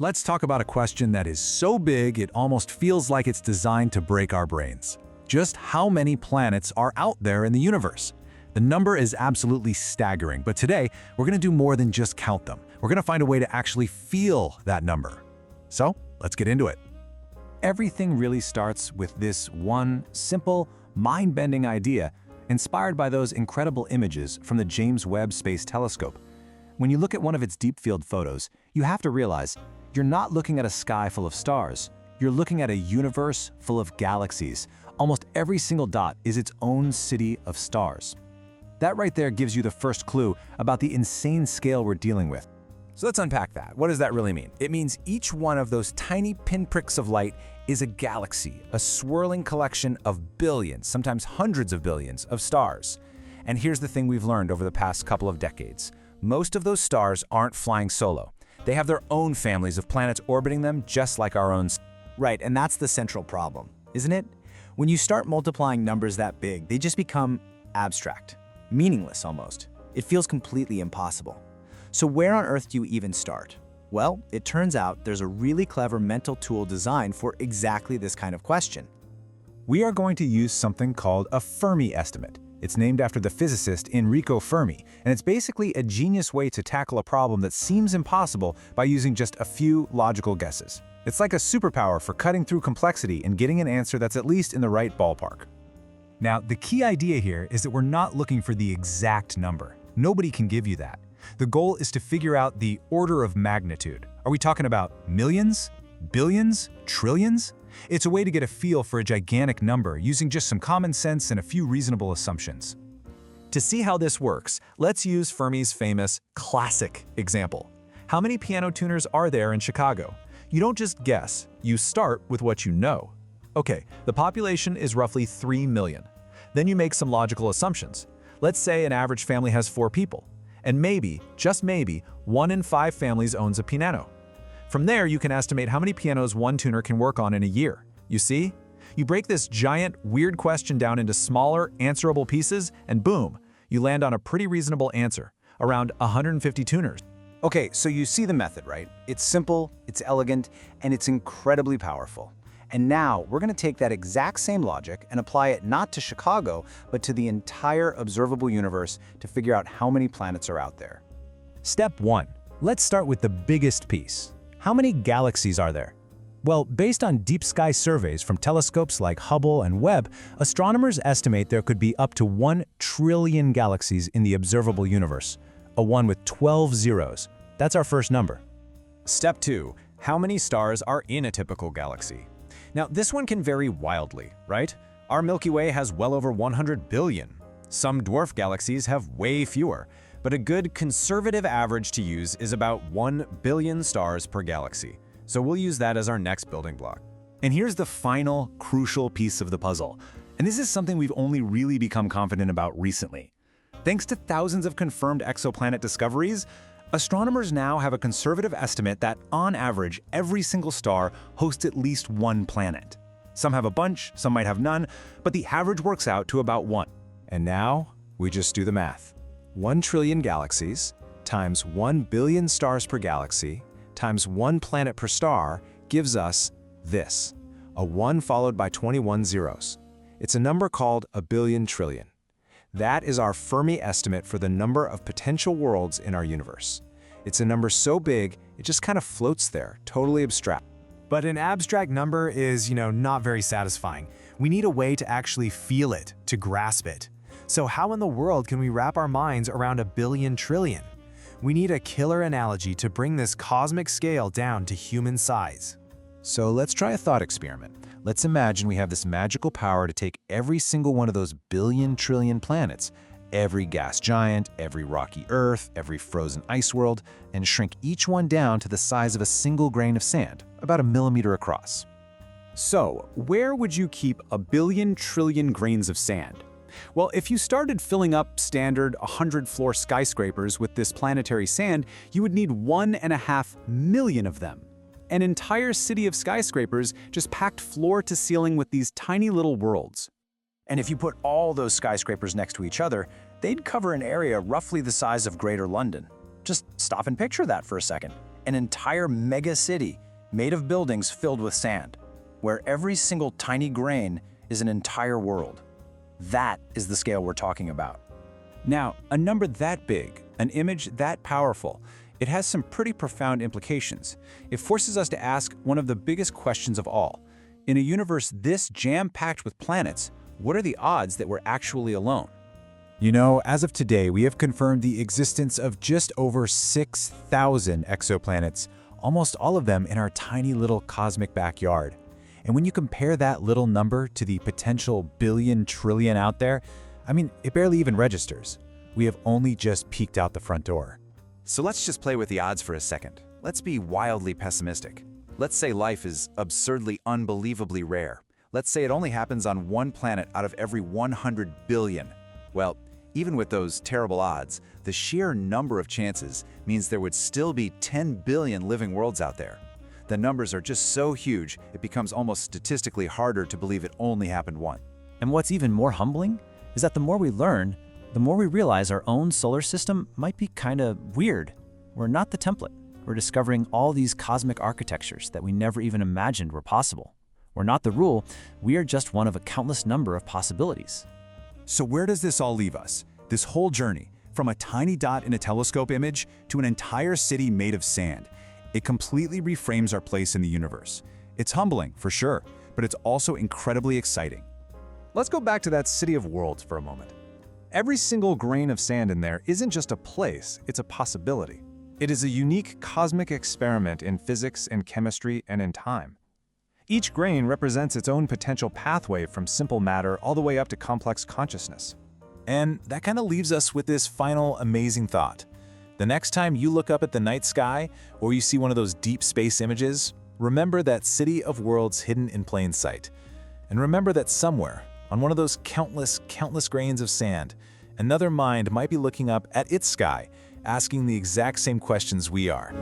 Let's talk about a question that is so big it almost feels like it's designed to break our brains. Just how many planets are out there in the universe? The number is absolutely staggering, but today we're going to do more than just count them. We're going to find a way to actually feel that number. So, let's get into it. Everything really starts with this one simple, mind-bending idea inspired by those incredible images from the James Webb Space Telescope. When you look at one of its deep-field photos, you have to realize you're not looking at a sky full of stars. You're looking at a universe full of galaxies. Almost every single dot is its own city of stars. That right there gives you the first clue about the insane scale we're dealing with. So let's unpack that. What does that really mean? It means each one of those tiny pinpricks of light is a galaxy, a swirling collection of billions, sometimes hundreds of billions, of stars. And here's the thing we've learned over the past couple of decades. Most of those stars aren't flying solo. They have their own families of planets orbiting them just like our own. Right, and that's the central problem, isn't it? When you start multiplying numbers that big, they just become abstract, meaningless almost. It feels completely impossible. So where on earth do you even start? Well, it turns out there's a really clever mental tool designed for exactly this kind of question. We are going to use something called a Fermi estimate. It's named after the physicist Enrico Fermi, and it's basically a genius way to tackle a problem that seems impossible by using just a few logical guesses. It's like a superpower for cutting through complexity and getting an answer that's at least in the right ballpark. Now, the key idea here is that we're not looking for the exact number. Nobody can give you that. The goal is to figure out the order of magnitude. Are we talking about millions, billions, trillions? It's a way to get a feel for a gigantic number using just some common sense and a few reasonable assumptions. To see how this works, let's use Fermi's famous classic example. How many piano tuners are there in Chicago? You don't just guess, you start with what you know. Okay, the population is roughly 3 million. Then you make some logical assumptions. Let's say an average family has 4 people. And maybe, just maybe, 1 in 5 families owns a piano. From there, you can estimate how many pianos one tuner can work on in a year. You see? You break this giant, weird question down into smaller, answerable pieces, and boom, you land on a pretty reasonable answer, around 150 tuners. Okay, so you see the method, right? It's simple, it's elegant, and it's incredibly powerful. And now we're going to take that exact same logic and apply it not to Chicago, but to the entire observable universe to figure out how many planets are out there. Step 1. Let's start with the biggest piece. How many galaxies are there? Well, based on deep sky surveys from telescopes like Hubble and Webb, astronomers estimate there could be up to 1 trillion galaxies in the observable universe, a 1 with 12 zeros. That's our first number. Step 2. How many stars are in a typical galaxy? Now, this one can vary wildly, right? Our Milky Way has well over 100 billion. Some dwarf galaxies have way fewer, but a good conservative average to use is about 1 billion stars per galaxy. So we'll use that as our next building block. And here's the final, crucial piece of the puzzle. And this is something we've only really become confident about recently. Thanks to thousands of confirmed exoplanet discoveries, astronomers now have a conservative estimate that, on average, every single star hosts at least 1 planet. Some have a bunch, some might have none, but the average works out to about 1. And now, we just do the math. 1 trillion galaxies times 1 billion stars per galaxy times 1 planet per star gives us this, a 1 followed by 21 zeros. It's a number called a billion trillion. That is our Fermi estimate for the number of potential worlds in our universe. It's a number so big, it just kind of floats there, totally abstract. But an abstract number is, not very satisfying. We need a way to actually feel it, to grasp it. So how in the world can we wrap our minds around a billion trillion? We need a killer analogy to bring this cosmic scale down to human size. So let's try a thought experiment. Let's imagine we have this magical power to take every single one of those billion trillion planets, every gas giant, every rocky Earth, every frozen ice world, and shrink each one down to the size of a single grain of sand, about a millimeter across. So, where would you keep a billion trillion grains of sand? Well, if you started filling up standard 100-floor skyscrapers with this planetary sand, you would need 1.5 million of them. An entire city of skyscrapers just packed floor to ceiling with these tiny little worlds. And if you put all those skyscrapers next to each other, they'd cover an area roughly the size of Greater London. Just stop and picture that for a second. An entire mega city made of buildings filled with sand, where every single tiny grain is an entire world. That is the scale we're talking about. Now, a number that big, an image that powerful, it has some pretty profound implications. It forces us to ask one of the biggest questions of all. In a universe this jam-packed with planets, what are the odds that we're actually alone? You know, as of today, we have confirmed the existence of just over 6,000 exoplanets, almost all of them in our tiny little cosmic backyard. And when you compare that little number to the potential billion trillion out there, I mean, it barely even registers. We have only just peeked out the front door. So let's just play with the odds for a second. Let's be wildly pessimistic. Let's say life is absurdly, unbelievably rare. Let's say it only happens on one planet out of every 100 billion. Well, even with those terrible odds, the sheer number of chances means there would still be 10 billion living worlds out there. The numbers are just so huge, it becomes almost statistically harder to believe it only happened once. And what's even more humbling is that the more we learn, the more we realize our own solar system might be kinda weird. We're not the template. We're discovering all these cosmic architectures that we never even imagined were possible. We're not the rule, we are just one of a countless number of possibilities. So where does this all leave us? This whole journey, from a tiny dot in a telescope image to an entire city made of sand, it completely reframes our place in the universe. It's humbling, for sure, but it's also incredibly exciting. Let's go back to that city of worlds for a moment. Every single grain of sand in there isn't just a place, it's a possibility. It is a unique cosmic experiment in physics and chemistry and in time. Each grain represents its own potential pathway from simple matter all the way up to complex consciousness. And that kind of leaves us with this final amazing thought. The next time you look up at the night sky or you see one of those deep space images, remember that city of worlds hidden in plain sight. And remember that somewhere, on one of those countless grains of sand, another mind might be looking up at its sky, asking the exact same questions we are.